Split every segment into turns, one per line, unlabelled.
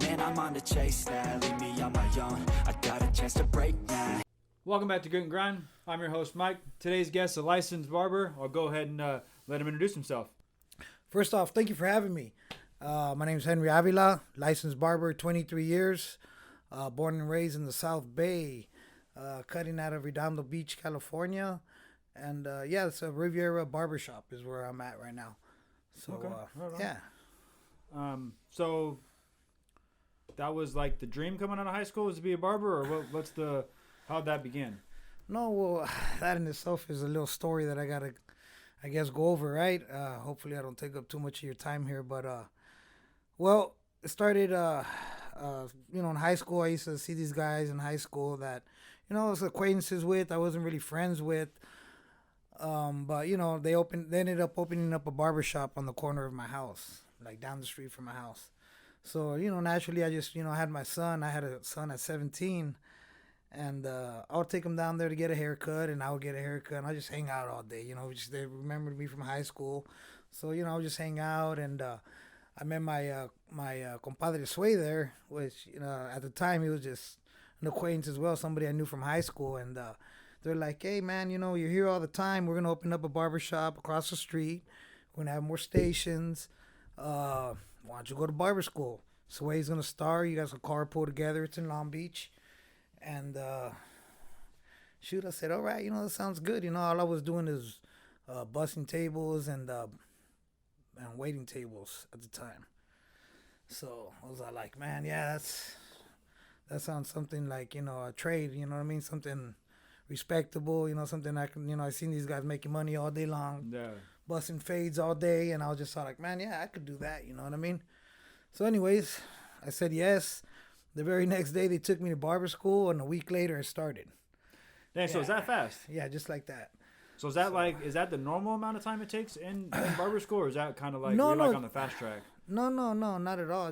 Man, I'm on the chase now, leave me on my own. I got a chance to break now.
Welcome back to Grnd. I'm your host, Mike. Today's guest is a licensed barber. I'll go ahead and let him introduce himself.
First off, thank you for having me. My name is Henry Avila, licensed barber, 23 years, born and raised in the South Bay, cutting out of Redondo Beach, California. And it's a Riviera barbershop is where I'm at right now. So,
Okay. Right on.
yeah.
So that was like the dream coming out of high school was to be a barber, or how'd that begin?
No, well, that in itself is a little story that I got to, I guess, go over, right? Hopefully I don't take up too much of your time here. But, it started, in high school. I used to see these guys in high school that, I was acquaintances with. I wasn't really friends with. But, they ended up opening up a barbershop on the corner of my house, like down the street from my house. So, naturally I just, had my son. I had a son at 17. And I would take him down there to get a haircut, and I would get a haircut, and I just hang out all day. They remembered me from high school, so I would just hang out. And I met my compadre Sway there, which at the time he was just an acquaintance as well, somebody I knew from high school. And they're like, "Hey man, you're here all the time. We're gonna open up a barbershop across the street. We're gonna have more stations. Why don't you go to barber school? Sway's gonna start. You guys will carpool together. It's in Long Beach." And I said, all right, that sounds good. All I was doing is bussing tables and waiting tables at the time. So I was like, man, yeah, that sounds something like, a trade, you know what I mean? Something respectable, something I can, I seen these guys making money all day long, bussing fades all day. And I was just like, man, yeah, I could do that, you know what I mean? So anyways, I said yes. The very next day, they took me to barber school, and a week later, it started.
Dang, so is that fast?
Yeah, just like that.
So is that the normal amount of time it takes in barber school, or is that kind of like
like
on the fast track?
No, not at all.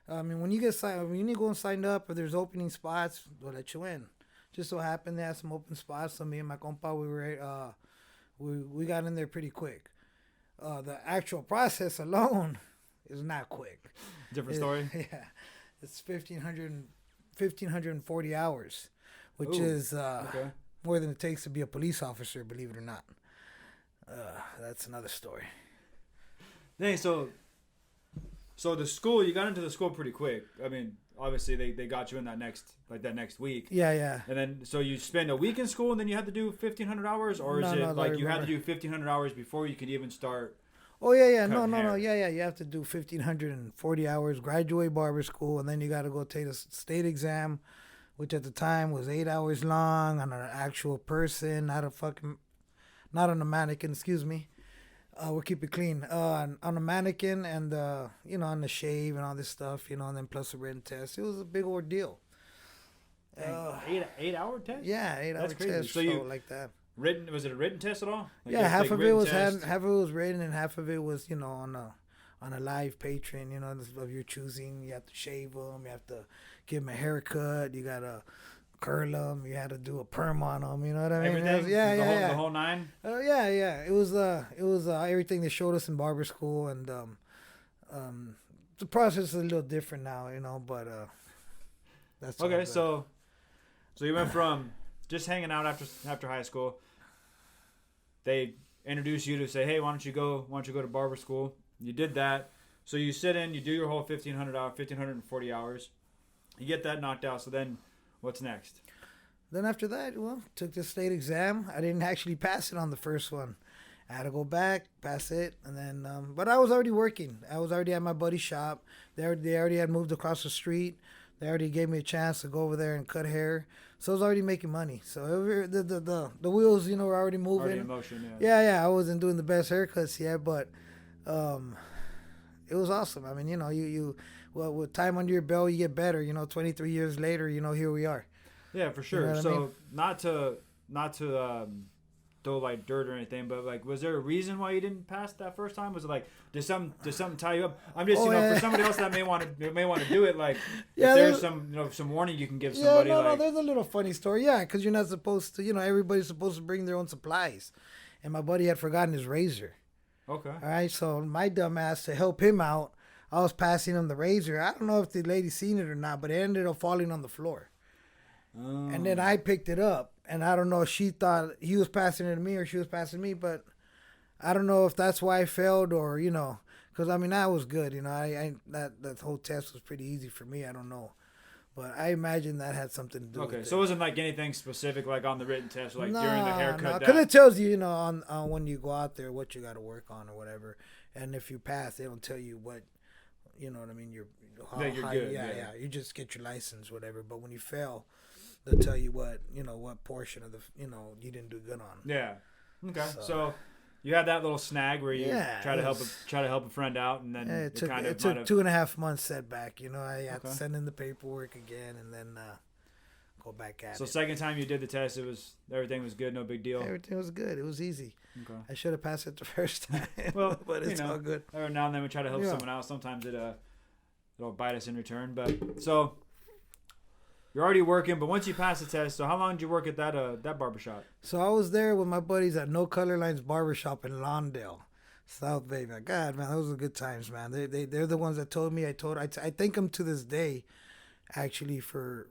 When you when you go and sign up, if there's opening spots, they'll let you in. Just so happened they had some open spots, so me and my compa, we got in there pretty quick. The actual process alone is not quick.
Different story?
Yeah. It's 1,540 hours, which is more than it takes to be a police officer, believe it or not. That's another story.
Dang, so the school, you got into the school pretty quick. I mean, obviously they got you in that next week.
Yeah.
And then, so you spend a week in school and then you had to do 1,500 hours, or is it like you had to do 1,500 hours before you could even start?
Oh, yeah. No. Yeah. You have to do 1,540 hours, graduate barber school, and then you got to go take a state exam, which at the time was 8 hours long on an actual person, not on a mannequin, excuse me. We'll keep it clean. On a mannequin and, on the shave and all this stuff, and then plus a written test. It was a big ordeal.
8-hour test?
Yeah, 8 hour test. So like that.
Written? Was it a written test at all?
Yeah, half of it was written, and half of it was on a live patron. Of your choosing. You have to shave them. You have to give them a haircut. You gotta curl them. You had to do a perm on them. You know what I mean?
Everything.
The
whole nine.
Yeah. It was everything they showed us in barber school, and the process is a little different now. But that's
okay. So you went from just hanging out after high school. They introduced you to say, hey, why don't you go to barber school? You did that. So you sit in, you do your whole 1,540 hours. You get that knocked out. So then what's next?
Then after that, took the state exam. I didn't actually pass it on the first one. I had to go back, pass it, and then, but I was already working. I was already at my buddy's shop. They already had moved across the street. They already gave me a chance to go over there and cut hair. So I was already making money. So the wheels, were already moving.
Already in motion, yeah.
Yeah. I wasn't doing the best haircuts yet, but it was awesome. I mean, with time under your belt, you get better. 23 years later, here we are.
Yeah, for sure.
So
I mean? not to throw like dirt or anything, but like, was there a reason why you didn't pass that first time? Was it like, did something tie you up? I'm just for somebody else that may want to do it, like, if there's some warning you can give somebody.
No, there's a little funny story. Yeah, because you're not supposed to. Everybody's supposed to bring their own supplies, and my buddy had forgotten his razor.
Okay.
All right, so my dumb ass, to help him out, I was passing him the razor. I don't know if the lady seen it or not, but it ended up falling on the floor.
Oh.
And then I picked it up, and I don't know if she thought he was passing it to me or she was passing me, but I don't know if that's why I failed or, you know, because, I mean, that was good. You know, that whole test was pretty easy for me. I don't know. But I imagine that had something to do with it.
Okay, so it wasn't like anything specific like on the written test, like
No,
during the haircut.
because it tells you, you know, on when you go out there what you got to work on or whatever. And if you pass, they don't tell you what, you know what I mean, you're
good.
Yeah. You just get your license, whatever. But when you fail, they'll tell you what, you know, what portion of the, you know, you didn't do good on.
Yeah. Okay. So you had that little snag where you try to help a friend out, and then
it took
kind of
2.5 months setback. You know, I had to send in the paperwork again, and then go back at it.
So second time you did the test, everything was good, no big deal.
Everything was good. It was easy.
Okay.
I should have passed it the first time.
Well,
but it's all good.
Every now and then we try to help someone out. Sometimes it'll bite us in return. But so you're already working, but once you pass the test, so how long did you work at that barbershop?
So I was there with my buddies at No Color Lines Barbershop in Lawndale, South Bay. Man, God, man, those were good times, man. They're the ones that told me. I thank them to this day, actually, for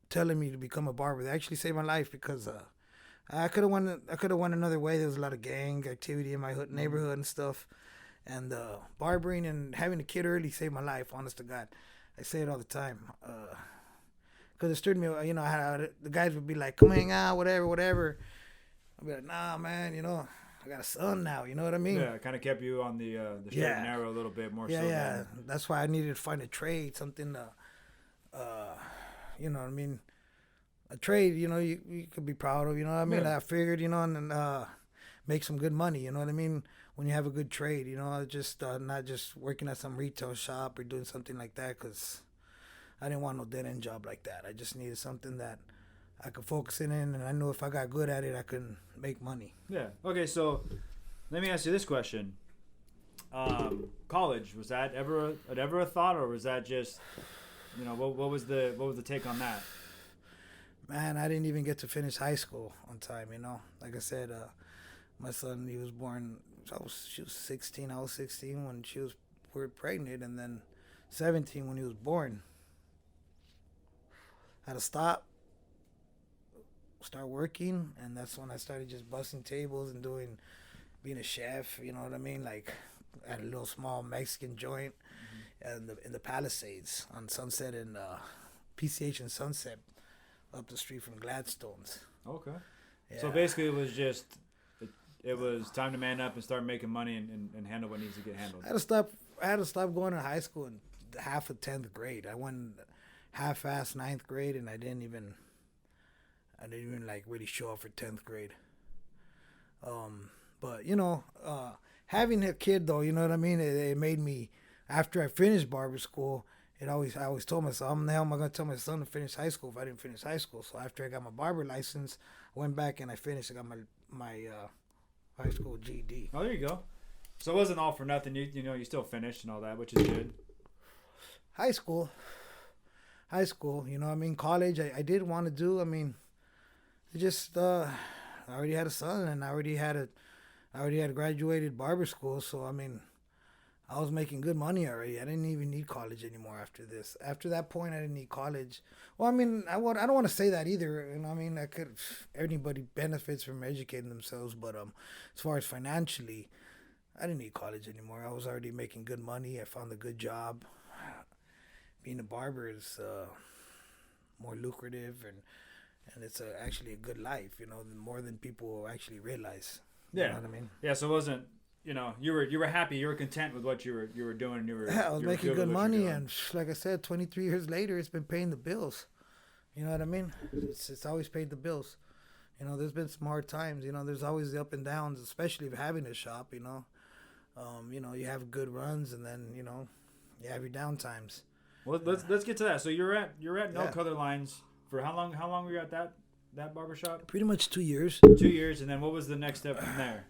telling me to become a barber. They actually saved my life because I could have went another way. There was a lot of gang activity in my neighborhood and stuff, and barbering and having a kid early saved my life. Honest to God, I say it all the time. Because it stirred me, you know, the guys would be like, come hang out, whatever. I'd be like, nah, man, you know, I got a son now, you know what I mean?
Yeah, it kind of kept you on the straight and narrow a little bit more.
Yeah. That's why I needed to find a trade, something to, you know what I mean? A trade, you know, you could be proud of, you know what I mean?
Yeah.
I figured, you know, and make some good money, you know what I mean? When you have a good trade, you know, just not just working at some retail shop or doing something like that, because I didn't want no dead-end job like that. I just needed something that I could focus in, and I knew if I got good at it, I could make money.
Yeah. Okay, so let me ask you this question. College, was that ever a thought, or was that just, you know, what was the take on that?
Man, I didn't even get to finish high school on time, you know. Like I said, my son, he was born, she was 16. I was 16 when we were pregnant, and then 17 when he was born. I had to start working, and that's when I started just busting tables and being a chef, you know what I mean? Like, at a little small Mexican joint in the Palisades on Sunset and PCH and Sunset, up the street from Gladstone's.
Okay.
Yeah.
So basically it was time to man up and start making money and handle what needs to get handled.
I had to stop going to high school in half of 10th grade. I went half-assed 9th grade, and I didn't even like really show up for 10th grade. But you know, having a kid though, you know what I mean? It made me, after I finished barber school, I always told myself, how the hell am I gonna tell my son to finish high school if I didn't finish high school? So after I got my barber license, I went back and I finished. I got my high school GED.
Oh, there you go. So it wasn't all for nothing. You know, you still finished and all that, which is good.
High school, you know what I mean? College, I did want to do. I mean, it just, I already had a son, and I already had graduated barber school. So, I mean, I was making good money already. I didn't even need college anymore after this. After that point, I didn't need college. Well, I mean, I don't want to say that either. You know, I mean, anybody benefits from educating themselves, but as far as financially, I didn't need college anymore. I was already making good money. I found a good job. Being a barber is more lucrative, and it's actually a good life, you know, more than people actually realize. You know what I mean?
Yeah, so it wasn't, you know, you were happy, you were content with what you were doing.
I was making good money, and like I said, 23 years later, it's been paying the bills. You know what I mean? It's always paid the bills. You know, there's been some hard times. You know, there's always the up and downs, especially if having a shop. You know, you have good runs, and then you know, you have your down times.
Well, let's get to that. So you're at No Color Lines for how long? How long were you at that barbershop?
Pretty much 2 years.
2 years, and then what was the next step from there?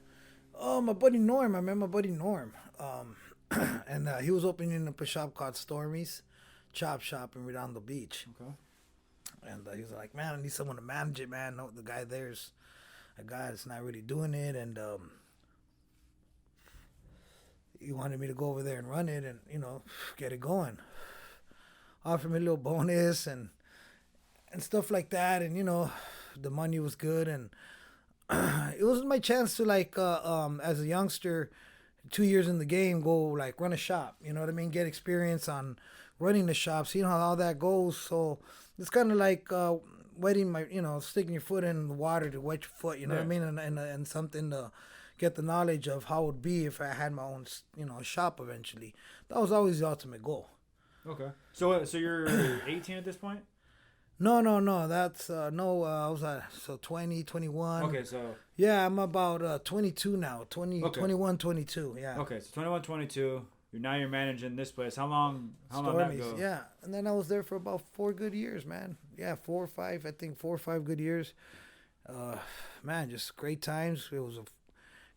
Oh, my buddy Norm. I remember my buddy Norm. And he was opening up a shop called Stormy's Chop Shop in Redondo Beach. Okay. And he was like, man, I need someone to manage it, man. No, the guy there's a guy that's not really doing it. And he wanted me to go over there and run it and, get it going. Offered me a little bonus and stuff like that. And, the money was good. And it was my chance to, like, as a youngster, 2 years in the game, go, like, run a shop. You know what I mean? Get experience on running the shop, seeing how all that goes. So it's kind of like wetting my, sticking your foot in the water to wet your foot. You know what I mean? And something to get the knowledge of how it would be if I had my own, shop eventually. That was always the ultimate goal.
Okay. So you're 18 at this point?
No. That's I was so 20, 21.
Okay, so
yeah, I'm about 22 now. 20,
okay.
21, 22. Yeah.
Okay, so 21, 22. You're managing this place. How long that go?
Yeah, and then I was there for about 4 good years, man. Yeah, 4 or 5. I think 4 or 5 good years. Man, just great times. It was a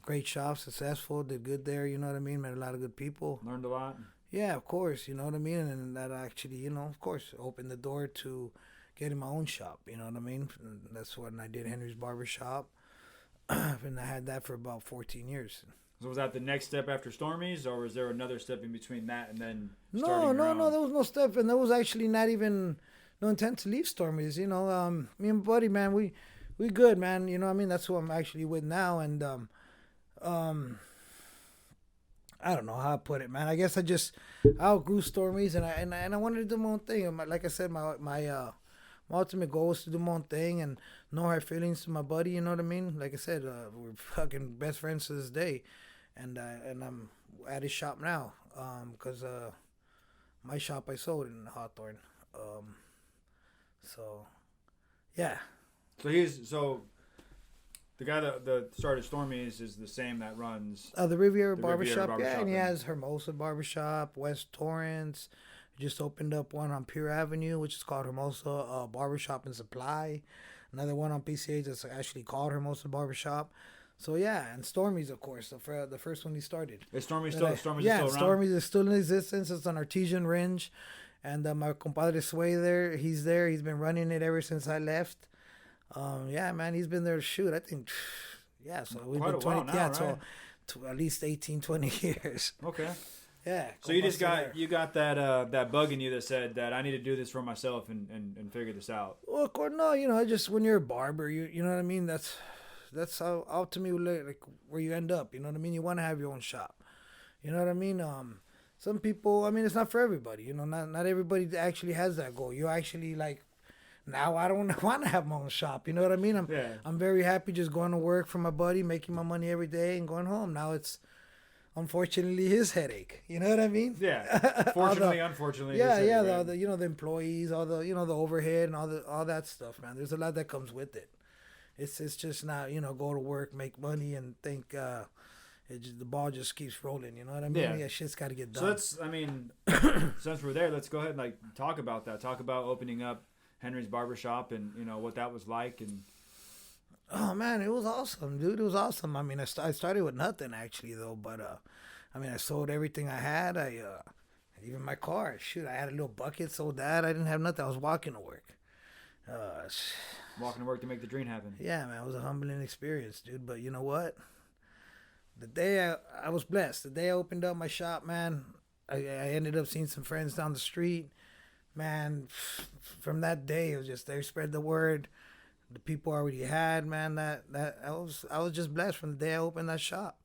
great shop, successful, did good there, you know what I mean? Met a lot of good people.
Learned a lot.
Yeah, of course, you know what I mean? And that actually, of course, opened the door to getting my own shop, you know what I mean? And that's when I did Henry's Barber Shop. And I had that for about 14 years.
So was that the next step after Stormy's, or was there another step in between that and then
No, there was no step, and there was actually not even no intent to leave Stormy's, Me and my buddy, man, we good, man, you know what I mean? That's who I'm actually with now, and I don't know how to put it, man. I guess I outgrew Stormy's, and I wanted to do my own thing. Like I said, my ultimate goal was to do my own thing and no hard feelings to my buddy. You know what I mean? Like I said, we're fucking best friends to this day, and I'm at his shop now, because my shop I sold in Hawthorne. So yeah.
So the guy that started Stormy's is the same that runs
the Riviera Barbershop.
Barbershop.
Yeah, and he has Hermosa Barbershop, West Torrance. Just opened up one on Pier Avenue, which is called Hermosa Barbershop and Supply. Another one on PCH that's actually called Hermosa Barbershop. So yeah, and Stormy's, of course, the first one he started.
Is Stormy's still around?
Yeah, Stormy's is still in existence. It's on Artesian Range, and my compadre Sway there. He's there. He's been running it ever since I left. Yeah, man, he's been there to shoot. I think, yeah. So we've been 20.
Now,
yeah,
right?
so to at least 18, 20 years.
Okay.
Yeah.
So you got that bug in you that said that I need to do this for myself and figure this out.
Well, of course, no. Just when you're a barber, you know what I mean. That's how ultimately like where you end up. You know what I mean. You want to have your own shop. You know what I mean. Some people. I mean, it's not for everybody. Not everybody actually has that goal. You actually like. Now I don't want to have my own shop. You know what I mean? I'm very happy just going to work for my buddy, making my money every day, and going home. Now it's unfortunately his headache. You know what I mean?
Yeah. Fortunately, unfortunately.
Yeah,
his headache,
yeah.
right?
The employees, all the the overhead and all that stuff, man. There's a lot that comes with it. It's just not go to work, make money, and think the ball just keeps rolling. You know what I mean? Yeah, shit's got to get done.
So since we're there, let's go ahead and like talk about that. Talk about opening up Henry's Barbershop and what that was like. And
oh man, it was awesome, dude. It was awesome. I mean, I started with nothing actually though, but I mean, I sold everything I had. Even my car, shoot, I had a little bucket, sold that. I didn't have nothing. I was walking to work.
Walking to work to make the dream happen.
Yeah, man, it was a humbling experience, dude. But you know what? The day I was blessed. The day I opened up my shop, man, I ended up seeing some friends down the street. Man, from that day, it was just they spread the word. The people I already had, man. That I was just blessed from the day I opened that shop.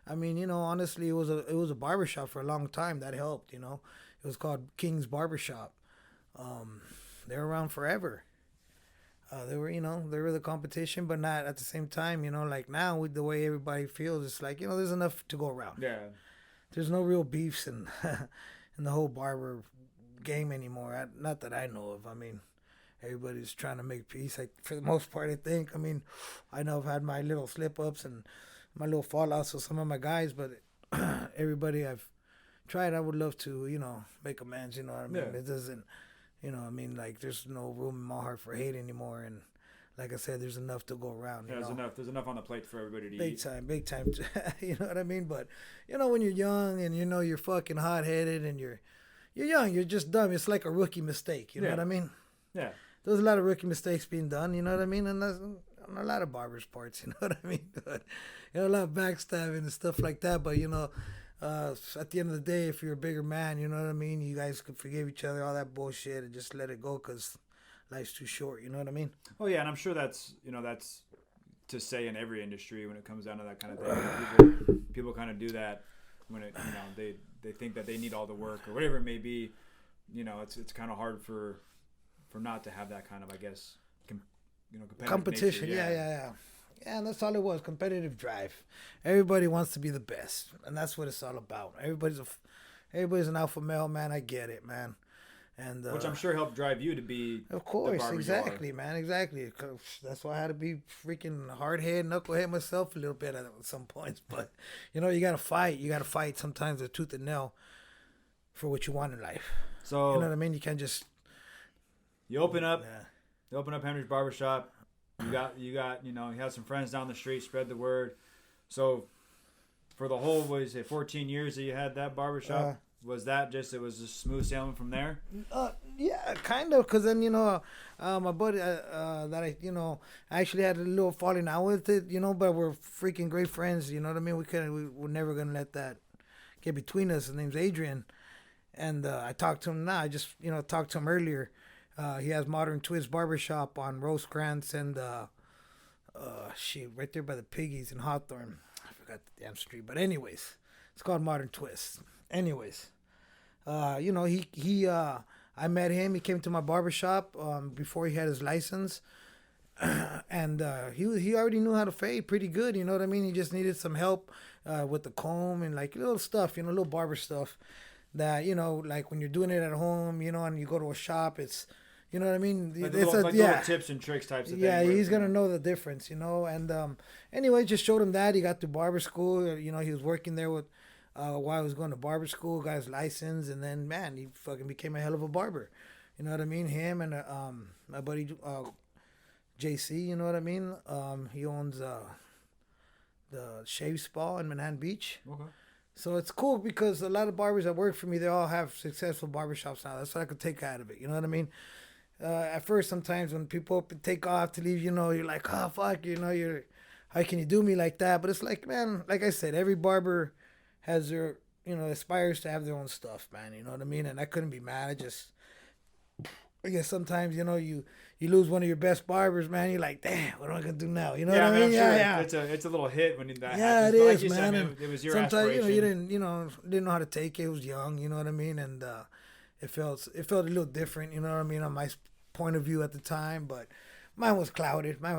I mean, honestly, it was a barbershop for a long time. That helped, It was called King's Barbershop. They were around forever. They were the competition, but not at the same time. Like now with the way everybody feels, it's like there's enough to go around.
Yeah.
There's no real beefs in the whole barber game anymore. Not that I know of. I mean, everybody's trying to make peace. Like for the most part, I think. I mean, I know I've had my little slip ups and my little fallouts with some of my guys, but everybody I've tried, I would love to, make amends. You know what I mean?
Yeah.
It doesn't, I mean, like there's no room in my heart for hate anymore. And like I said, there's enough to go around.
Yeah, there's enough on the plate for everybody to
big
eat.
Big time. You know what I mean? But when you're young and you're fucking hot headed and you're young, you're just dumb. It's like a rookie mistake. You know what I mean?
Yeah.
There's a lot of rookie mistakes being done. You know what I mean? And that's on a lot of barbers' parts. You know what I mean? But, a lot of backstabbing and stuff like that. But at the end of the day, if you're a bigger man, you know what I mean. You guys could forgive each other, all that bullshit, and just let it go because life's too short. You know what I mean?
Oh yeah, and I'm sure that's to say in every industry when it comes down to that kind of thing. People kind of do that when it they think that they need all the work or whatever it may be. It's kind of hard for not to have that kind of, I guess, competitive
competition.
nature.
Yeah, and that's all it was, competitive drive. Everybody wants to be the best, and that's what it's all about. Everybody's an alpha male, man. I get it, man. And
which I'm sure helped drive you to be.
Of course, exactly, man, exactly. That's why I had to be freaking hard-headed, knucklehead myself a little bit at some points. But you gotta fight. You gotta fight sometimes with tooth and nail for what you want in life.
So
you know what I mean. You can't just.
You open up Henry's Barbershop. You got you had some friends down the street, spread the word. So for the whole 14 years that you had that barbershop. Was that it was just smooth sailing from there?
Yeah, kind of. Because then, my buddy that I actually had a little falling out with it, but we're freaking great friends. You know what I mean? We're never going to let that get between us. His name's Adrian. And I talked to him now. I just, talked to him earlier. He has Modern Twist Barbershop on Rosecrans and, right there by the Piggies in Hawthorne. I forgot the damn street. But anyways, it's called Modern Twist. Anyways. I met him. He came to my barbershop before he had his license, and he already knew how to fade pretty good. You know what I mean? He just needed some help with the comb and like little stuff, little barber stuff that like when you're doing it at home, and you go to a shop, it's. You know what I mean?
Like little tips and tricks types of things.
Yeah, he's going to know the difference, And anyway, just showed him that. He got to barber school. He was working there with while I was going to barber school, got his license, and then, man, he fucking became a hell of a barber. You know what I mean? Him and my buddy JC, you know what I mean? He owns the Shave Spa in Manhattan Beach.
Okay.
So it's cool because a lot of barbers that work for me, they all have successful barbershops now. That's what I could take out of it. You know what I mean? At first, sometimes when people take off to leave, you're like, oh, fuck, how can you do me like that? But it's like, man, like I said, every barber has their, aspires to have their own stuff, man. You know what I mean? And I couldn't be mad. I guess sometimes, you lose one of your best barbers, man. You're like, damn, what am I gonna do now? You know what I mean?
I'm sure
Yeah.
It's a little hit when that happens.
Yeah, it
but
is,
like
man.
Said, it was your
sometimes,
aspiration.
you didn't know how to take it. It was young, you know what I mean? And it felt a little different, you know what I mean, on my point of view at the time, but mine was clouded. I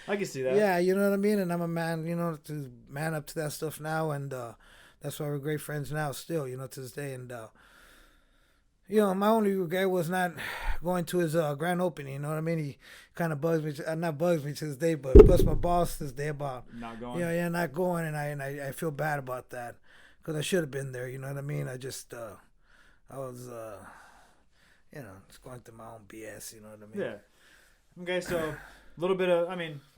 can see that.
Yeah, you know what I mean? And I'm a man, to man up to that stuff now, and that's why we're great friends now still, to this day. And, my only regret was not going to his grand opening, you know what I mean? He kind of bugs me, not bugs me to this day, but bugs my boss this day about
not going.
Not going, and I feel bad about that because I should have been there, you know what I mean? I just, I was, just going through my own BS, you know what I mean?
Yeah. Okay, so a little bit of, I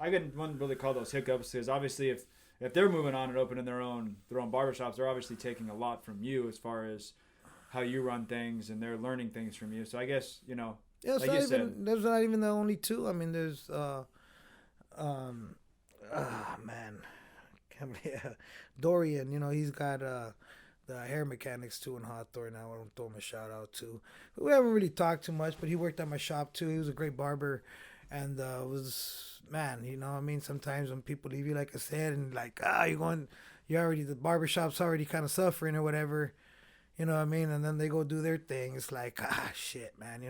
wouldn't really call those hiccups because obviously if they're moving on and opening their own barbershops, they're obviously taking a lot from you as far as how you run things, and they're learning things from you. So I guess,
yeah,
like you said.
There's not even the only two. There's, Dorian, he's got the hair mechanics too in Hawthorne. I want to throw him a shout out to. We haven't really talked too much, but he worked at my shop too. He was a great barber, and sometimes when people leave you, like I said, and like, the barbershop's already kind of suffering or whatever, you know what I mean? And then they go do their thing. It's like, shit, man,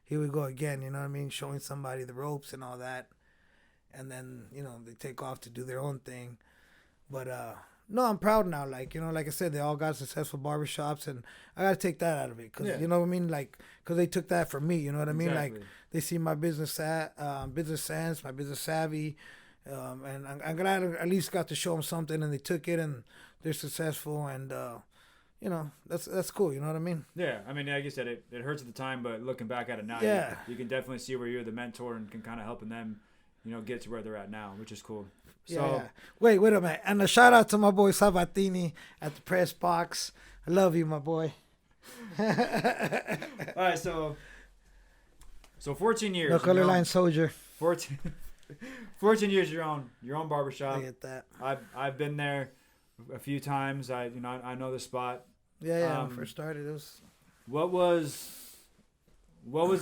here we go again, you know what I mean? Showing somebody the ropes and all that. And then, they take off to do their own thing. But, no, I'm proud now. Like, like I said, they all got successful barbershops, and I got to take that out of it. Because, you know what I mean? Like, because they took that from me, you know what I mean?
Exactly.
Like, they see my business sense, my business savvy. And I'm glad I at least got to show them something, and they took it, and they're successful. And, that's cool. You know what I mean?
Yeah. Like you said, it hurts at the time, but looking back at it now, you can definitely see where you're the mentor and can kind of helping them, get to where they're at now, which is cool. So,
yeah. Wait a minute. And a shout out to my boy Sabatini at the press box. I love you, my boy.
All right. So 14 years.
No color line soldier.
14 years your own barbershop.
I get that.
I've been there. a few times. I know the spot.
Yeah. When I first started, it was.
What was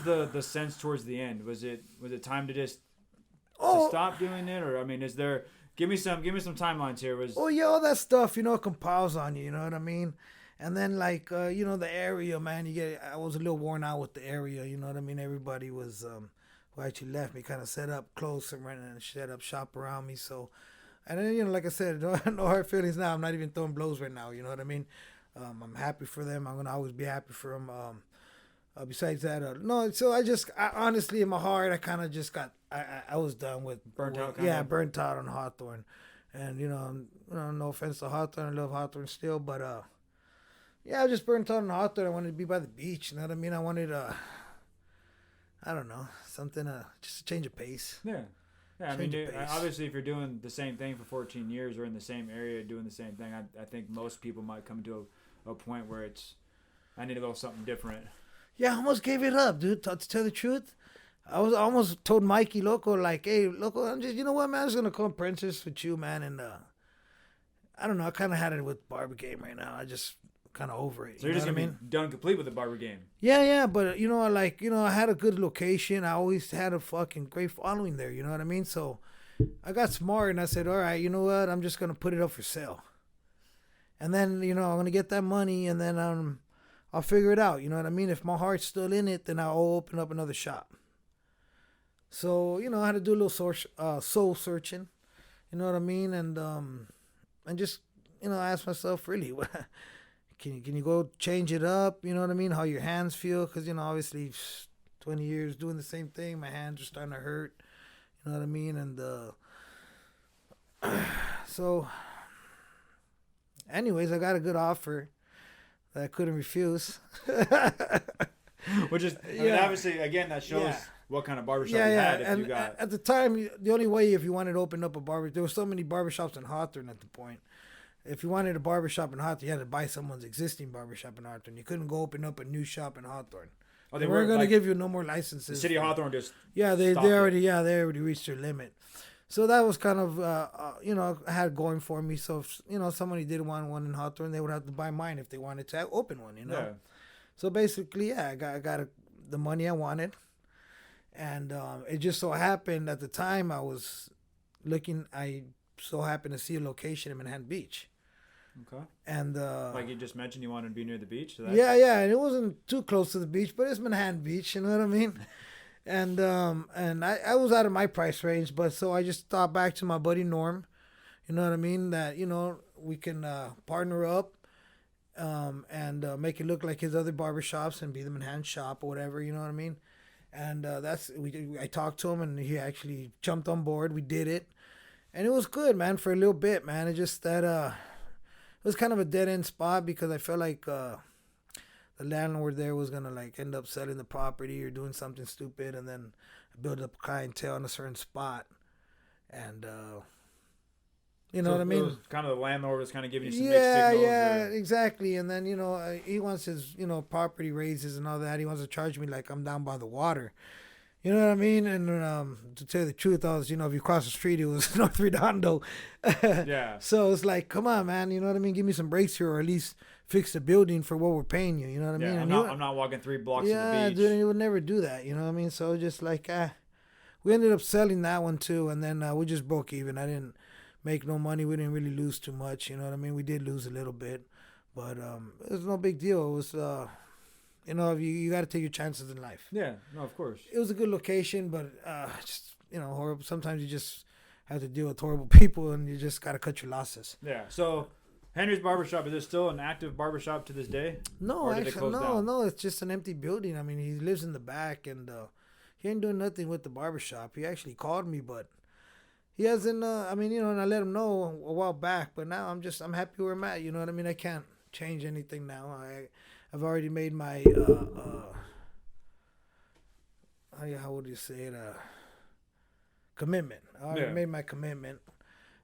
the sense towards the end? Was it time to just to stop doing it, or I mean, is there? Give me some timelines here.
All that stuff, compiles on you. You know what I mean? And then like the area, man. I was a little worn out with the area. You know what I mean? Everybody was who actually left me kind of set up close and set up shop around me. So, and then like I said, no hard feelings now. I'm not even throwing blows right now. You know what I mean? I'm happy for them. I'm gonna always be happy for them. Besides that, no. So I honestly, in my heart, I kind of just got. I was done with
burnt out.
Burnt out on Hawthorne, and no offense to Hawthorne, I love Hawthorne still, but I just burnt out on Hawthorne. I wanted to be by the beach. You know what I mean? I wanted I don't know, something just a change of pace.
Yeah. I mean, obviously, if you're doing the same thing for 14 years or in the same area doing the same thing, I think most people might come to a point where I need a little something different.
Yeah, I almost gave it up, dude. To tell the truth, I almost told Mikey Loco, like, hey, Loco, I'm just, you know what, man, I'm just going to come Princess with you, man. And I don't know, I kind of had it with Barber game right now. I just kind of over it.
So you're just going to be done complete with the Barber game.
Yeah, but, I had a good location. I always had a fucking great following there, you know what I mean? So I got smart and I said, all right, you know what, I'm just going to put it up for sale. And then, I'm going to get that money and then I'll figure it out, you know what I mean? If my heart's still in it, then I'll open up another shop. So, I had to do a little soul searching, you know what I mean? And just, ask myself, really, can you go change it up, you know what I mean? How your hands feel, because, obviously 20 years doing the same thing, my hands are starting to hurt, you know what I mean? And so, anyways, I got a good offer that I couldn't refuse.
Which is, I mean, obviously, again, that shows what kind of barbershop you had. If
and
you got
at the time, the only way if you wanted to open up a barber, there were so many barbershops in Hawthorne at the point. If you wanted a barbershop in Hawthorne, you had to buy someone's existing barbershop in Hawthorne. You couldn't go open up a new shop in Hawthorne.
Oh,
they weren't going to give you no more licenses.
The city of Hawthorne just
they already reached their limit. So that was kind of I had going for me. So if somebody did want one in Hawthorne, they would have to buy mine if they wanted to open one.
Yeah.
So basically, I got the money I wanted, and it just so happened at the time I was looking. I so happened to see a location in Manhattan Beach.
Okay.
And
like you just mentioned, you wanted to be near the beach. So
yeah, and it wasn't too close to the beach, but it's Manhattan Beach. You know what I mean? And I was out of my price range, but so I just thought back to my buddy Norm. You know what I mean? That we can partner up. And make it look like his other barbershops and be the Manhattan shop or whatever, you know what I mean? And I talked to him and he actually jumped on board. We did it. And it was good, man, for a little bit, man. It just that it was kind of a dead end spot because I felt like the landlord there was gonna like end up selling the property or doing something stupid and then build up clientele in a certain spot. And you know what I mean?
It was kind of the landlord was kind of giving you some mixed signals.
Yeah, exactly. And then, he wants his, property raises and all that. He wants to charge me like I'm down by the water. You know what I mean? And to tell you the truth, I was, if you cross the street, it was North Redondo.
Yeah.
So it's like, come on, man. You know what I mean? Give me some breaks here or at least fix the building for what we're paying you. You know what I mean?
I'm not walking 3 blocks to the beach.
Yeah, dude, he would never do that. You know what I mean? So just like, we ended up selling that one too. And then we just broke even. I didn't make no money. We didn't really lose too much. You know what I mean? We did lose a little bit, but it was no big deal. It was, you got to take your chances in life.
Yeah, no, of course.
It was a good location, but just horrible. Sometimes you just have to deal with horrible people, and you just got to cut your losses.
Yeah. So, Henry's Barbershop, is it still an active barbershop to this day?
No, actually, no. It's just an empty building. I mean, he lives in the back, and he ain't doing nothing with the barbershop. He actually called me, but he hasn't, and I let him know a while back, but now I'm happy where I'm at, you know what I mean? I can't change anything now. I've already made my, how would you say it, commitment. I already made my commitment,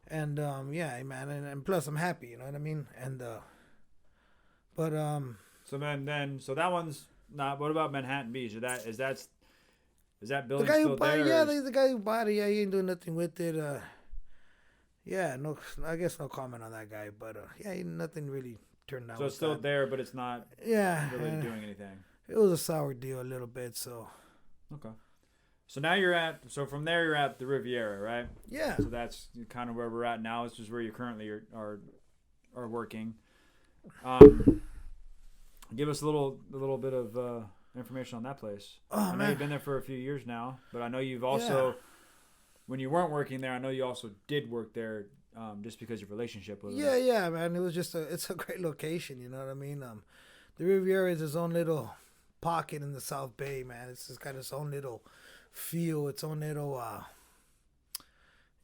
and, man, and plus I'm happy, you know what I mean? And,
So that one's not, what about Manhattan Beach? Is that building
the guy
still
who bought
there?
Yeah, the guy who bought it. Yeah, he ain't doing nothing with it. Yeah, no, I guess no comment on that guy, but yeah, nothing really turned out.
So it's still there, but it's not really doing anything.
It was a sour deal a little bit, so.
Okay. So now from there you're at the Riviera, right?
Yeah.
So that's kind of where we're at now. This is where you currently are working. Give us a little bit of information on that place. I know you've been there for a few years now, but I know you've also, when you weren't working there, I know you also did work there just because of your relationship with it.
Yeah, man. It was it's a great location, you know what I mean? The Riviera is its own little pocket in the South Bay, man. It's just got its own little feel, its own little,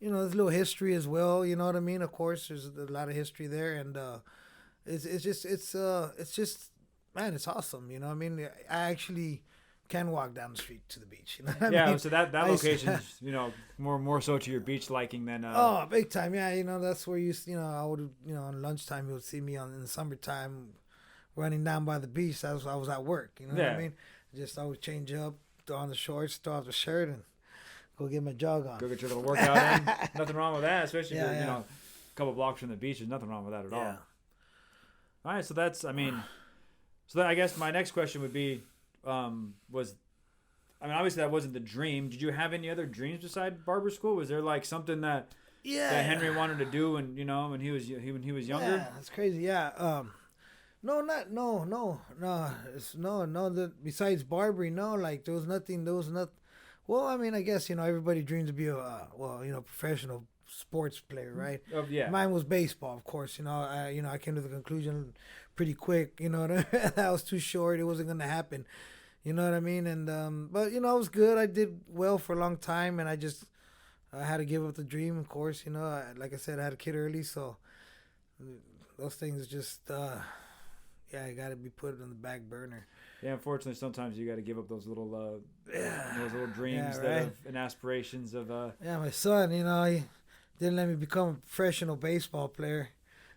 there's a little history as well, you know what I mean? Of course, there's a lot of history there, and it's just, man, it's awesome, you know what I mean? I actually can walk down the street to the beach, you know what I mean?
So that location's, more so to your beach liking than...
Oh, big time, yeah, that's where I would, on lunchtime, you would see me in the summertime running down by the beach. I was at work, you know what I mean? I would change up, throw on the shorts, throw off the shirt, and go get my jog on.
Go get your little workout in. Nothing wrong with that, especially if you're, a couple blocks from the beach. There's nothing wrong with that at all. All right, so that's, I guess my next question would be, obviously that wasn't the dream. Did you have any other dreams beside barber school? Was there like something that Henry wanted to do when he was younger?
Yeah, that's crazy. Yeah. No. Besides barbering, no. Like there was nothing. Well, I guess everybody dreams to be a professional sports player, right?
Yeah.
Mine was baseball, of course. I came to the conclusion pretty quick. That was too short. It wasn't gonna happen. You know what I mean? And but I was good. I did well for a long time, and I had to give up the dream, of course. Like I said, I had a kid early, so those things just I got to be put on the back burner.
Yeah, unfortunately, sometimes you got to give up those little dreams and aspirations of.
Yeah, my son, he didn't let me become a professional baseball player.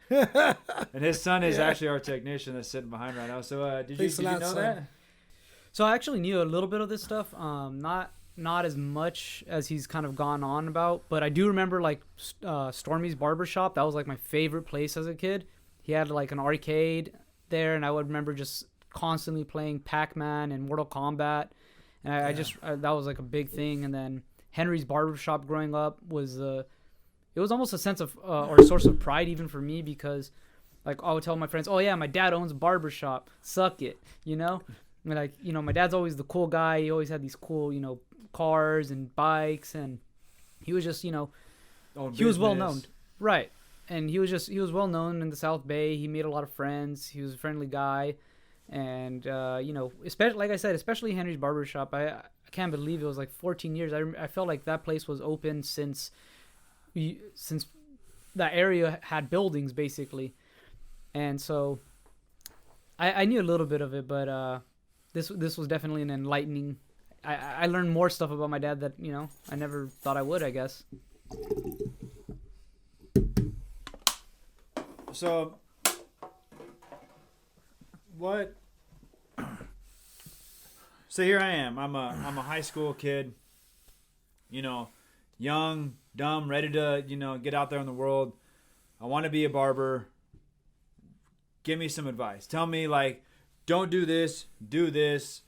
And his son is actually our technician that's sitting behind right now. So did you know son. That?
So I actually knew a little bit of this stuff. Not as much as he's kind of gone on about, but I do remember like Stormy's Barbershop. That was like my favorite place as a kid. He had like an arcade there, and I would remember just constantly playing Pac-Man and Mortal Kombat, and I that was like a big thing. And then Henry's Barbershop growing up was it was almost a sense of or a source of pride even for me, because like I would tell my friends, oh yeah, my dad owns a barbershop, suck it, like my dad's always the cool guy. He always had these cool cars and bikes, and he was just he was well known, right? And he was well known in the South Bay. He made a lot of friends. He was a friendly guy. And, especially, like I said, especially Henry's Barbershop, I can't believe it was like 14 years. I felt like that place was open since that area had buildings, basically. And so I knew a little bit of it, but this was definitely an enlightening. I learned more stuff about my dad that, I never thought I would, I guess.
So, what? So here I am. I'm a high school kid. Young, dumb, ready to get out there in the world. I want to be a barber. Give me some advice. Tell me like, don't do this, do this,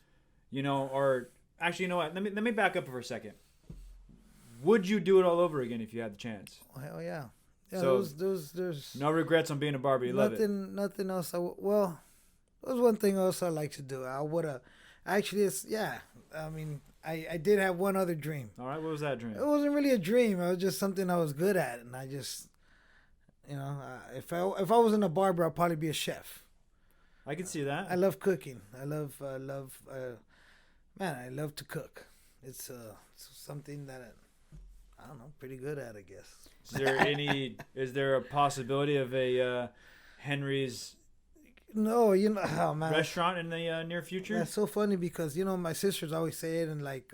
or actually, you know what? Let me back up for a second. Would you do it all over again if you had the chance?
Hell yeah. Yeah,
so
there's
no regrets on being a barber. You love it.
Nothing else. There's one thing else I like to do. I would have actually. I did have one other dream.
All right, what was that dream?
It wasn't really a dream. It was just something I was good at, and I just, if I wasn't a barber, I'd probably be a chef.
I can see that.
I love cooking. I love to cook. It's something that I don't know, pretty good at, I guess.
Is there a possibility of a Henry's
No, oh, man.
restaurant in the near future?
That's so funny because, my sisters always say it, and like,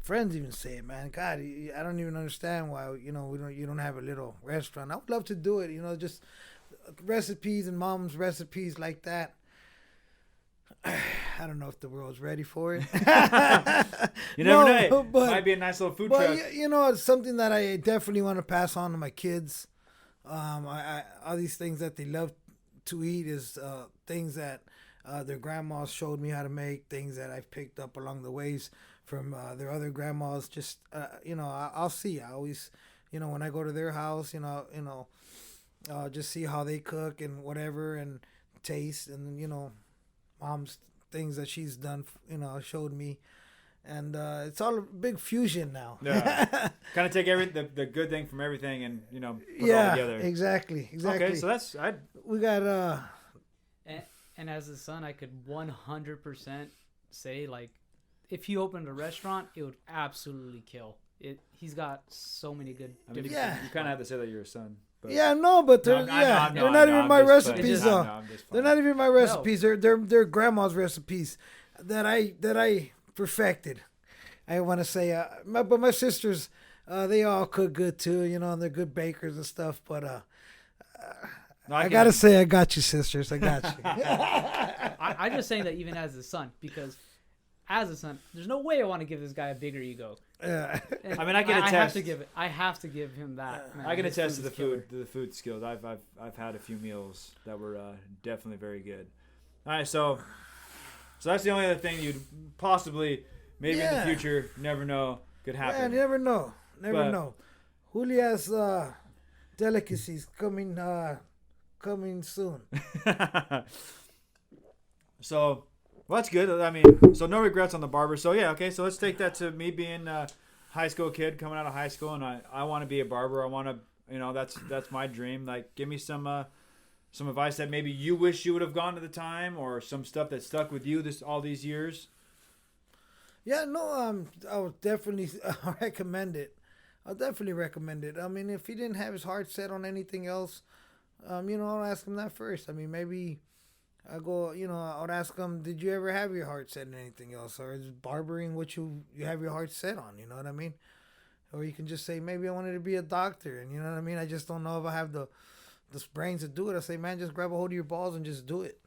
friends even say it, man. God, I don't even understand why, you don't have a little restaurant. I would love to do it, just recipes and mom's recipes like that. I don't know if the world's ready for it.
You never know. It
but,
might be a nice little food
but
truck.
you know, it's something that I definitely want to pass on to my kids. All these things that they love to eat is things that their grandmas showed me how to make, things that I've picked up along the ways from their other grandmas. Just you know, I'll see. I always, you know, when I go to their house, just see how they cook and whatever, and taste, and you know, mom's things that she's done, you know, showed me. And it's all a big fusion now.
Yeah. Kind of take the good thing from everything and, you know, put it all together.
Exactly.
Okay, so that's...
We got...
And as a son, I could 100% say, like, if he opened a restaurant, it would absolutely kill. He's got so many good...
I mean, you kind of have to say that you're a son. But
yeah, no, but they're not even my recipes, though. They're not even my recipes. No. They're grandma's recipes that I perfected. I want to say, but my sisters, they all cook good too, you know, and they're good bakers and stuff. But I gotta say, I got you, sisters. I got you.
I'm just saying that even as a son, because as a son, there's no way I want to give this guy a bigger ego.
Yeah.
I mean, I can attest.
I have to give him that. Man.
I can attest to the food skills. I've had a few meals that were definitely very good. All right, so that's the only other thing you'd possibly, maybe in the future, never know could happen.
Yeah, never know. Never know. Julia's delicacies coming soon.
So, well, that's good. I mean, so no regrets on the barber. So yeah, okay. So let's take that to me being a high school kid coming out of high school, and I want to be a barber. I want to, you know, that's my dream. Like, give me some advice that maybe you wish you would have gone to the time, or some stuff that stuck with you all these years.
Yeah, no, I would definitely recommend it. I'll definitely recommend it. I mean, if he didn't have his heart set on anything else, you know, I'll ask him that first. I mean, maybe I would ask him, did you ever have your heart set on anything else? Or is barbering what you have your heart set on? You know what I mean? Or you can just say, maybe I wanted to be a doctor. And you know what I mean? I just don't know if I have the brains to do it. I say, man, just grab a hold of your balls and just do it.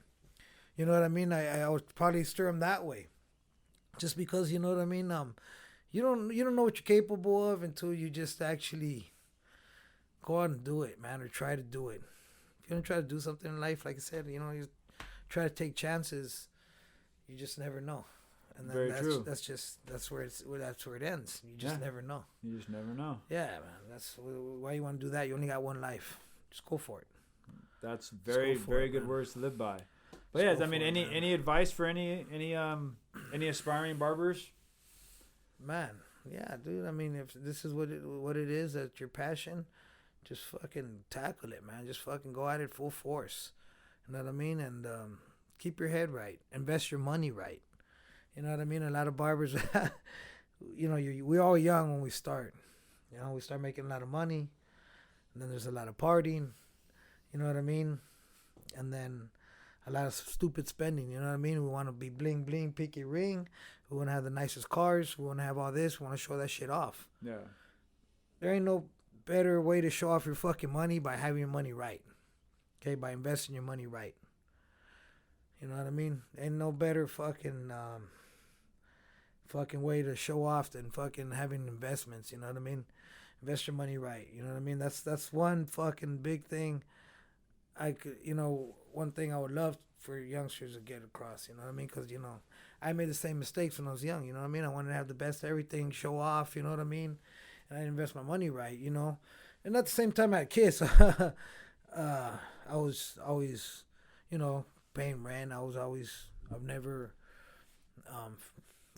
You know what I mean? I would probably steer him that way. Just because, you know what I mean? You don't know what you're capable of until you just actually go out and do it, man, or try to do it. If you don't try to do something in life, like I said, you know, you try to take chances, you just never know. And then
true.
That's where it ends. You just never know.
You just never know.
Yeah, man. That's why you want to do that. You only got one life. Just go for it.
That's very good man. Words to live by. But yeah, I mean, any advice for any aspiring barbers?
Man, yeah, dude. I mean, if this is what it is, that's your passion, just fucking tackle it, man. Just fucking go at it full force. You know what I mean? And keep your head right. Invest your money right. You know what I mean? A lot of barbers, you know, we're all young when we start. You know, we start making a lot of money, and then there's a lot of partying. You know what I mean? And then a lot of stupid spending, you know what I mean? We want to be bling bling, picky ring. We want to have the nicest cars. We want to have all this. We want to show that shit off.
Yeah.
There ain't no better way to show off your fucking money by having your money right. Okay, by investing your money right. You know what I mean? Ain't no better fucking way to show off than fucking having investments. You know what I mean? Invest your money right. You know what I mean? That's one fucking big thing. One thing I would love for youngsters to get across, you know what I mean? Because, you know, I made the same mistakes when I was young, you know what I mean? I wanted to have the best of everything, show off, you know what I mean? And I didn't invest my money right, you know? And at the same time, I had kids. I was always, you know, paying rent. I've never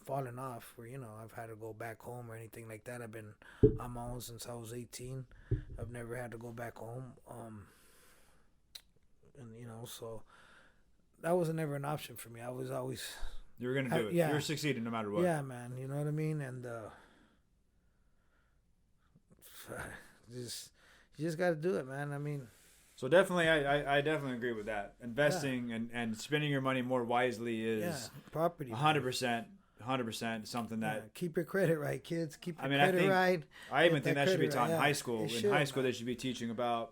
fallen off where, you know, I've had to go back home or anything like that. I've been on my own since I was 18. I've never had to go back home. And, you know, so that was never an option for me. I was always...
You were going to do it. Yeah. You were succeeding no matter what.
Yeah, man. You know what I mean? And you just got to do it, man. I mean...
So definitely, I definitely agree with that. Investing and spending your money more wisely is
property.
100% something that...
Keep your credit right, kids. Keep your credit right.
I even think that should be taught in high school.
In
high school, they should be teaching about...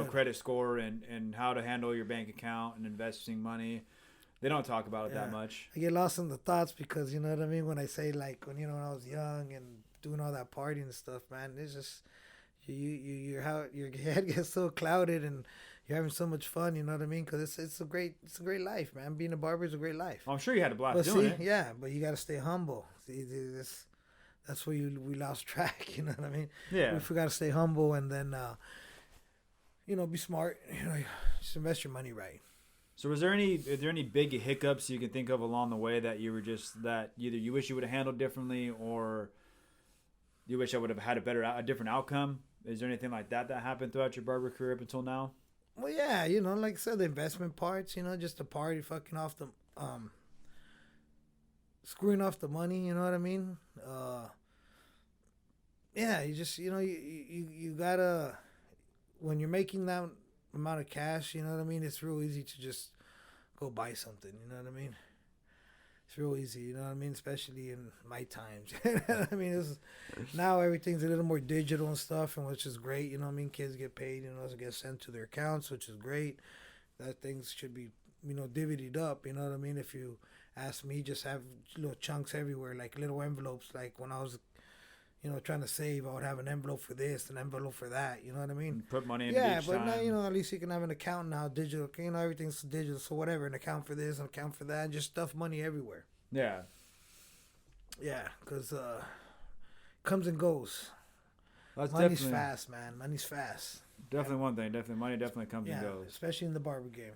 credit score and how to handle your bank account and investing money. They don't talk about it that much.
I get lost in the thoughts because, you know what I mean? When I say, like, when I was young and doing all that partying and stuff, man, it's just, your head gets so clouded and you're having so much fun, you know what I mean? Because it's a great life, man. Being a barber is a great life.
Well, I'm sure you had a blast
But
doing it.
yeah, but you got to stay humble. See, that's where we lost track, you know what I mean?
Yeah.
We forgot to stay humble and then, be smart. Just invest your money right.
So are there any big hiccups you can think of along the way that you were that either you wish you would have handled differently or you wish I would have had a different outcome? Is there anything like that happened throughout your barber career up until now?
Well, yeah, like I said, the investment parts, just the party fucking off the, screwing off the money, you know what I mean? Yeah, you just, you gotta, when you're making that amount of cash, you know what I mean? It's real easy to just go buy something, you know what I mean? It's real easy, you know what I mean? Especially in my times. I mean, now everything's a little more digital and stuff, and which is great, you know what I mean? Kids get paid, get sent to their accounts, which is great. That things should be, divvied up, you know what I mean? If you ask me, just have little chunks everywhere, like little envelopes, like when I was trying to save, I would have an envelope for this, an envelope for that. You know what I mean?
Put money in each
but
time.
now, at least you can have an account now, digital. Everything's digital, so whatever, an account for this, an account for that, just stuff money everywhere.
Yeah.
Yeah, because comes and goes.
That's
Money's fast, man. Money's fast.
Definitely one thing. Definitely money definitely comes and goes.
Especially in the barber game.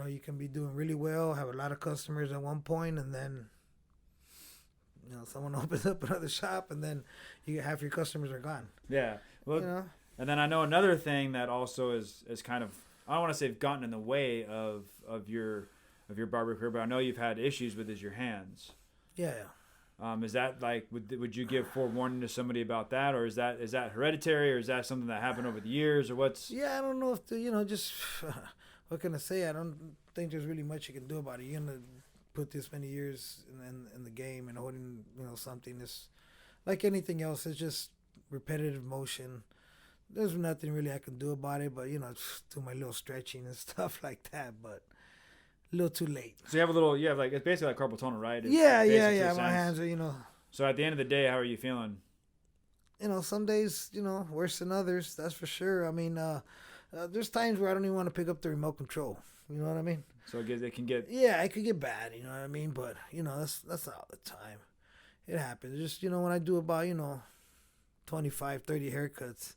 You can be doing really well, have a lot of customers at one point, and then someone opens up another shop, and then half your customers are gone.
Yeah. Well, and then I know another thing that also is kind of, I don't want to say gotten in the way of your barber career, but I know you've had issues with is your hands.
Yeah.
Is that like would you give forewarning to somebody about that, or is that hereditary, or is that something that happened over the years, or what's?
Yeah, I don't know if just what can I say? I don't think there's really much you can do about it. You're gonna put this many years in the game and holding something is like anything else. It's just repetitive motion. There's nothing really I can do about it, but do my little stretching and stuff like that. But a little too late.
So you have like it's basically like carpal tunnel, right? It's
yeah. My hands are
So at the end of the day, how are you feeling?
Some days worse than others. That's for sure. I mean, there's times where I don't even want to pick up the remote control. You know what I mean?
So it can get.
Yeah, it could get bad. You know what I mean? But that's all the time. It happens. Just when I do about 25, 30 haircuts,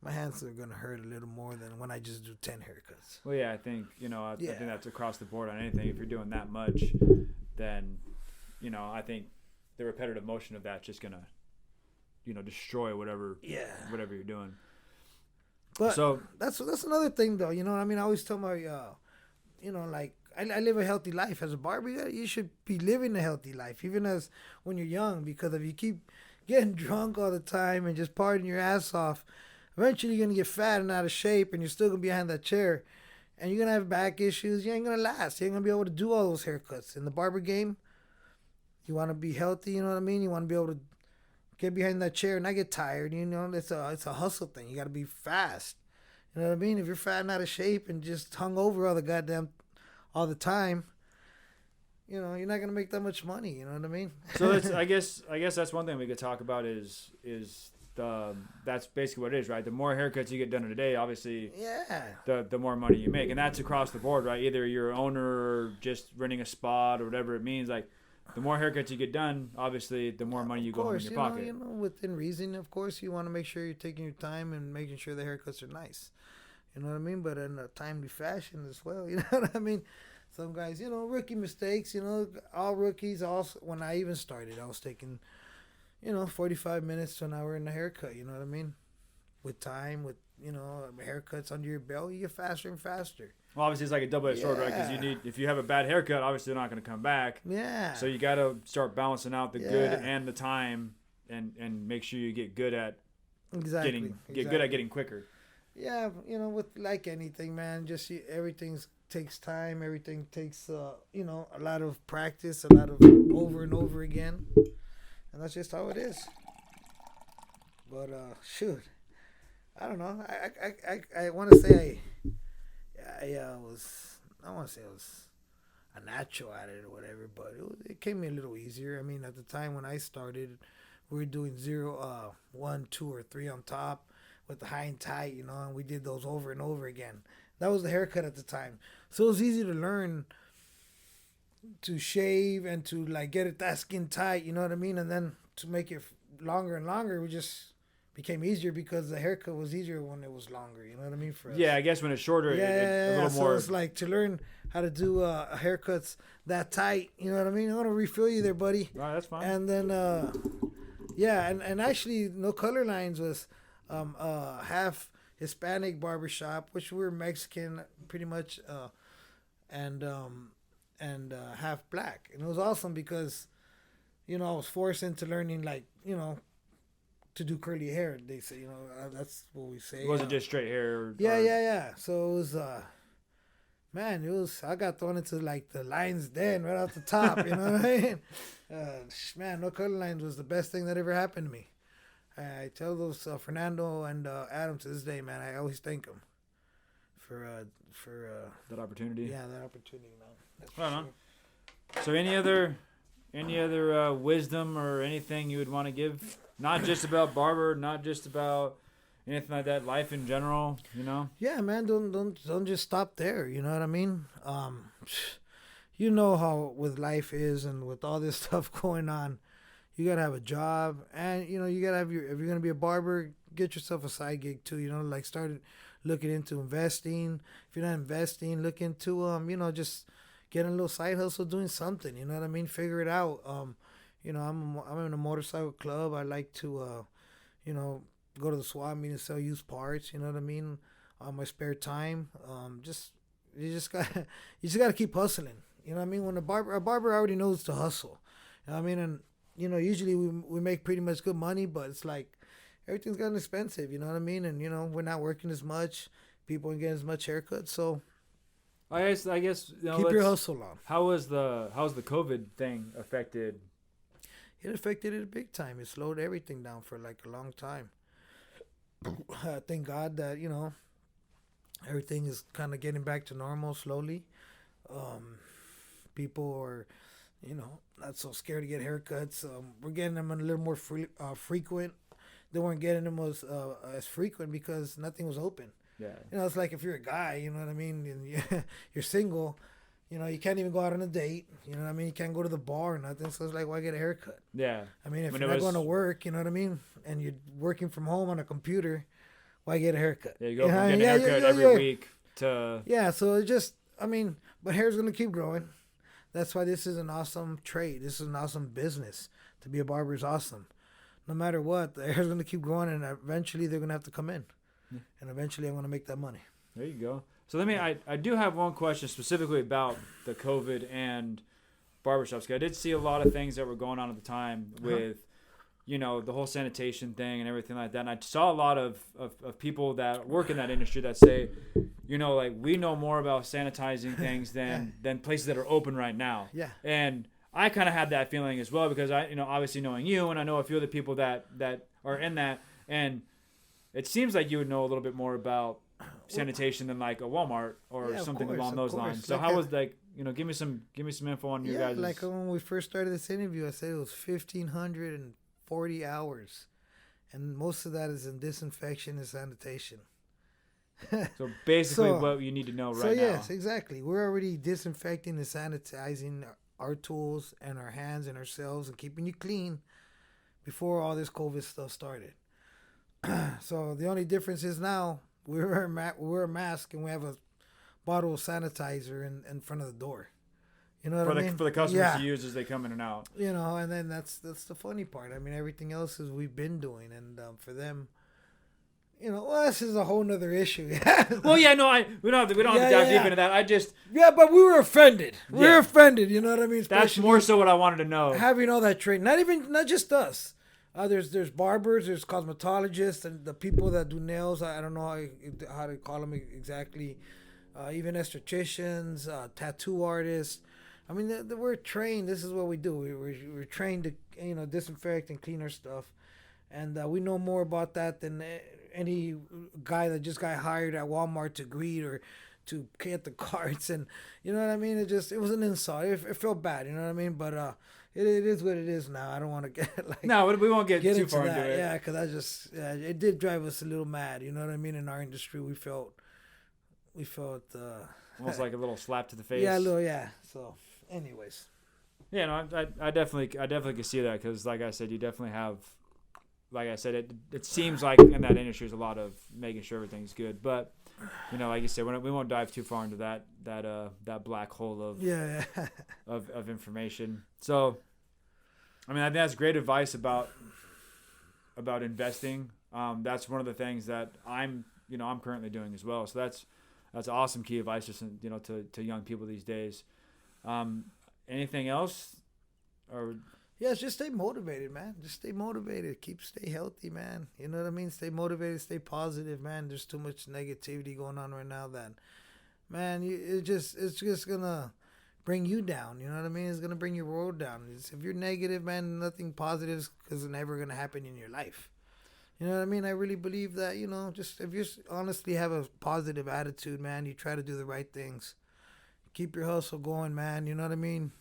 my hands are gonna hurt a little more than when I just do 10 haircuts.
Well, yeah, I think I think that's across the board on anything. If you're doing that much, then I think the repetitive motion of that's just gonna destroy whatever you're doing.
But
so
that's another thing though. I mean, I always tell my like I live a healthy life as a barber. You should be living a healthy life, even as when you're young. Because if you keep getting drunk all the time and just partying your ass off, eventually you're gonna get fat and out of shape, and you're still gonna be behind that chair, and you're gonna have back issues. You ain't gonna last. You ain't gonna be able to do all those haircuts in the barber game. You want to be healthy. You know what I mean? You want to be able to get behind that chair and not get tired. It's a hustle thing. You got to be fast. You know what I mean? If you're fat and out of shape and just hung over all the time, you're not gonna make that much money. You know what I mean?
So I guess that's one thing we could talk about is that's basically what it is, right? The more haircuts you get done in a day, obviously, the more money you make, and that's across the board, right? Either you're an owner or just renting a spot or whatever it means. Like, the more haircuts you get done, obviously, the more money you go home in your pocket.
Within reason, of course, you want to make sure you're taking your time and making sure the haircuts are nice. You know what I mean? But in a timely fashion as well. You know what I mean? Some guys, rookie mistakes. All rookies. Also, when I even started, I was taking, 45 minutes to an hour in the haircut. You know what I mean? With time, with haircuts under your belt, you get faster and faster.
Well, obviously, it's like a double-edged sword, right? Because if you have a bad haircut, obviously they're not going to come back.
Yeah.
So you got to start balancing out the good and the time, and make sure you get good at good at getting quicker.
Yeah, with like anything, man, just everything takes time. Everything takes a lot of practice, a lot of over and over again, and that's just how it is. But shoot, I don't know. I want to say a natural at it or whatever, but it came a little easier. I mean, at the time when I started, we were doing 0, 1, 2, or 3 on top with the high and tight, you know, and we did those over and over again. That was the haircut at the time. So it was easy to learn to shave and to like get it that skin tight, you know what I mean? And then to make it longer and longer, we just became easier because the haircut was easier when it was longer, you know what I mean? For us.
Yeah, I guess when it's shorter, a little
so
more.
it's like to learn how to do haircuts that tight, you know what I mean? I want to refill you there, buddy.
All right, that's fine.
And then, and actually, No Color Lines was half Hispanic barbershop, which we're Mexican pretty much, and half black. And it was awesome because, you know, I was forced into learning, like, you know, to do curly hair. They say, you know, that's what we say.
It wasn't just straight hair.
Yeah. So it was, man, I got thrown into like the lion's den right off the top, you know what I mean? Man, No Color Lines was the best thing that ever happened to me. I tell those Fernando and Adam to this day, man, I always thank them for
that opportunity.
Yeah, that opportunity, man. That's
Right
for
on.
sure.
So any other wisdom or anything you would want to give? Not just about Barber, not just about anything like that. Life in general, you know.
Yeah, man, don't just stop there. You know what I mean? You know how with life is, and with all this stuff going on, you gotta have a job, and you know you gotta have if you're gonna be a barber, get yourself a side gig too. You know, like start looking into investing. If you're not investing, look into you know, just getting a little side hustle, doing something. You know what I mean? Figure it out. You know, I'm in a motorcycle club. I like to you know, go to the swap meet and sell used parts. You know what I mean? On my spare time, you just gotta keep hustling. You know what I mean? When a barber already knows to hustle. You know what I mean? And you know, usually we make pretty much good money, but it's like everything's gotten expensive. You know what I mean? And you know, we're not working as much. People aren't getting as much haircut. So
I guess you know,
keep your hustle on.
How's the COVID thing affected?
It affected it big time. It slowed everything down for like a long time. Thank God that, you know, everything is kind of getting back to normal slowly. People are, you know, not so scared to get haircuts. We're getting them a little more frequent. They weren't getting them as frequent because nothing was open.
Yeah.
You know, it's like if you're a guy, you know what I mean, and you're single, you know, you can't even go out on a date. You know what I mean? You can't go to the bar or nothing. So it's like, why get a haircut?
Yeah.
I mean, if you're not going to work, you know what I mean, and you're working from home on a computer, why get a haircut?
Yeah, you go from getting a haircut every week to...
Yeah, so it just, I mean, but hair's going to keep growing. That's why this is an awesome trade. This is an awesome business. To be a barber is awesome. No matter what, the hair's going to keep growing, and eventually they're going to have to come in. Yeah. And eventually I'm going to make that money.
There you go. So I do have one question specifically about the COVID and barbershops. I did see a lot of things that were going on at the time with, you know, the whole sanitation thing and everything like that. And I saw a lot of people that work in that industry that say, you know, like, we know more about sanitizing things than places that are open right now.
Yeah.
And I kind of had that feeling as well because I, you know, obviously knowing you, and I know a few of the people that are in that, and it seems like you would know a little bit more about sanitation than like a Walmart or something along those lines. So like how was, like, you know, give me some info on your guys'.
Like when we first started this interview, I said it was 1,540 hours, and most of that is in disinfection and sanitation.
So basically what you need to know right now.
So yes, exactly. We're already disinfecting and sanitizing our tools and our hands and ourselves and keeping you clean before all this COVID stuff started. So the only difference is now we wear a mask and we have a bottle of sanitizer in front of the door. You know what I mean?
For the customers to use as they come in and out.
You know, and then that's the funny part. I mean, everything else is we've been doing, and for them, you know, well, this is a whole nother issue.
Well, yeah, no, we don't have to dive deep into that. I just
but we were offended. We were offended. You know what I mean?
That's more so what I wanted to know.
Having all that training, not just us. There's barbers, there's cosmetologists, and the people that do nails. I don't know how to call them exactly. Even estheticians, tattoo artists. I mean, we're trained. This is what we do. We're trained to, you know, disinfect and clean our stuff, and we know more about that than any guy that just got hired at Walmart to greet or to get the carts, and you know what I mean. It was an insult. It felt bad, you know what I mean. But it is what it is now. I don't want to get like
No, we won't get too
into
far
that.
into it.
Yeah, because it did drive us a little mad. You know what I mean. In our industry, we felt
Almost like a little slap to the face.
yeah, a little So, anyways.
Yeah, no, I definitely can see that because, like I said, you definitely have, like I said, it seems like in that industry there's a lot of making sure everything's good, but you know, like you said, we won't dive too far into that black hole of of information. So, I mean, I think that's great advice about investing. That's one of the things that I'm currently doing as well. So that's awesome key advice, just to young people these days. Anything else? Or
yeah, just stay motivated, man. Just stay motivated. Stay healthy, man. You know what I mean? Stay motivated, stay positive, man. There's too much negativity going on right now that, man, it's just gonna bring you down. You know what I mean? It's gonna bring your world down. If you're negative, man, nothing positive is never gonna happen in your life. You know what I mean? I really believe that, just if you honestly have a positive attitude, man, you try to do the right things. Keep your hustle going, man. You know what I mean?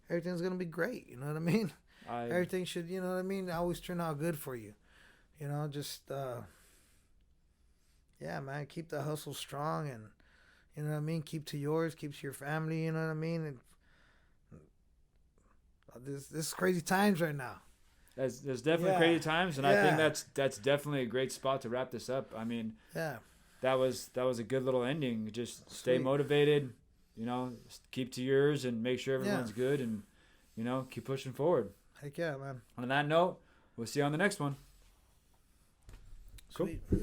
Everything's going to be great. You know what I mean? Everything should, you know what I mean, always turn out good for you. You know, just, yeah, man, keep the hustle strong and, you know what I mean? Keep to yours, keep to your family, you know what I mean? And this is crazy times right now.
There's definitely crazy times, and I think that's definitely a great spot to wrap this up. I mean, that was a good little ending. Just stay motivated, keep to yours, and make sure everyone's good, and keep pushing forward.
Heck yeah, man.
On that note, we'll see you on the next one.
Sweet.
Cool.